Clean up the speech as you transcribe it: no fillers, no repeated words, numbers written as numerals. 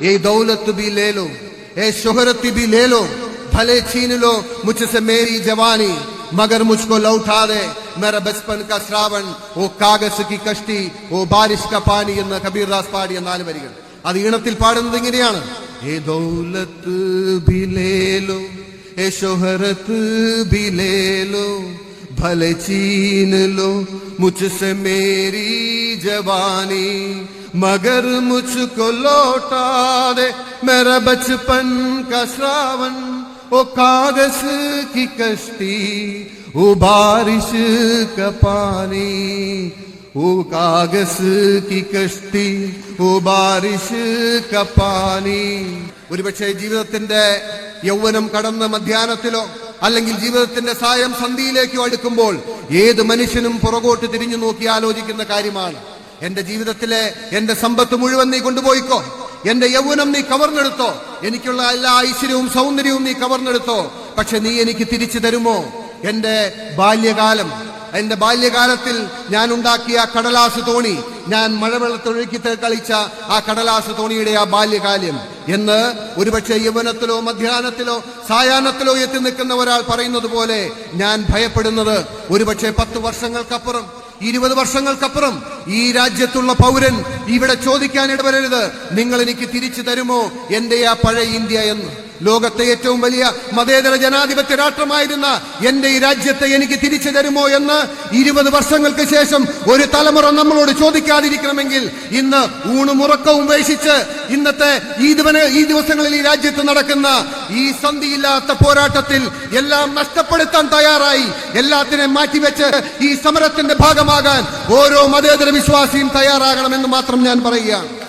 ये दौलत भी ले लो, ये शोहरत भी ले लो, भले छीन लो मुझसे मेरी जवानी, मगर मुझको लौटा दे मेरा बचपन का श्रावण, वो कागज की कश्ती, वो बारिश का पानी എന്ന് കബീർദാസ് പാടിയ 4 വരികൾ. അത് ഈണത്തിൽ പാടുന്നത് ഇങ്ങനെയാണ്: ये दौलत भी ले लो, ये शोहरत भी ले लो, भले छीन लो मुझसे मेरी जवानी, मगर मुझको लौटा दे मेरा बचपन का श्रावण, ओ कागज की कश्ती, ओ बारिश का पानी, ओ कागज की कश्ती, ओ बारिश का पानी. ഒരുപക്ഷെ ജീവിതത്തിന്റെ യൗവനം കടന്ന മധ്യാഹ്നത്തിലോ അല്ലെങ്കിൽ ജീവിതത്തിന്റെ സായം സന്ധിയിലേക്കോ അടുക്കുമ്പോൾ ഏത് മനുഷ്യനും പുറകോട്ട് തിരിഞ്ഞു നോക്കി ആലോചിക്കുന്ന കാര്യമാണ്: എന്റെ ജീവിതത്തിലെ എന്റെ സമ്പത്ത് മുഴുവൻ നീ കൊണ്ടുപോയിക്കോ, എന്റെ യൗവനം നീ കവർന്നെടുത്തോ, എനിക്കുള്ള എല്ലാ ഐശ്വര്യവും സൗന്ദര്യവും നീ കവർന്നെടുത്തോ, പക്ഷെ നീ എനിക്ക് തിരിച്ചു തരുമോ എന്റെ ബാല്യകാലം? എന്റെ ബാല്യകാലത്തിൽ ഞാൻ ഉണ്ടാക്കിയ കടലാസ് തോണി, ഞാൻ മഴവെള്ളത്തൊഴുക്കി കളിച്ച ആ കടലാസ് തോണിയുടെ ആ ബാല്യകാലം എന്ന് ഒരുപക്ഷെ യൗവനത്തിലോ മധ്യാഹ്നത്തിലോ സായാഹ്നത്തിലോ എത്തി നിൽക്കുന്ന ഒരാൾ പറയുന്നത് പോലെ ഞാൻ ഭയപ്പെടുന്നത് ഒരുപക്ഷെ 10 വർഷങ്ങൾക്കപ്പുറം 20 വർഷങ്ങൾക്കപ്പുറം ഈ രാജ്യത്തുള്ള പൗരൻ ഇവിടെ ചോദിക്കാൻ ഇടവരരുത്: നിങ്ങൾ എനിക്ക് തിരിച്ചു തരുമോ എന്റെ ആ പഴയ ഇന്ത്യ എന്ന്. ലോകത്തെ ഏറ്റവും വലിയ മതേതര ജനാധിപത്യ രാഷ്ട്രമായിരുന്ന എന്റെ ഈ രാജ്യത്തെ എനിക്ക് തിരിച്ചു തരുമോ എന്ന് 20 വർഷങ്ങൾക്ക് ശേഷം ഒരു തലമുറ നമ്മളോട് ചോദിക്കാതിരിക്കണമെങ്കിൽ ഇന്ന് ഊണും ഉറക്കവും ഉപേക്ഷിച്ച് ഇന്നത്തെ ഈ ദിവസങ്ങളിൽ ഈ രാജ്യത്ത് നടക്കുന്ന ഈ സന്ധിയില്ലാത്ത പോരാട്ടത്തിൽ എല്ലാം നഷ്ടപ്പെടുത്താൻ തയ്യാറായി എല്ലാത്തിനെയും മാറ്റിവെച്ച് ഈ സമരത്തിന്റെ ഭാഗമാകാൻ ഓരോ മതേതര വിശ്വാസിയും തയ്യാറാകണമെന്ന് മാത്രം ഞാൻ പറയുകയാണ്.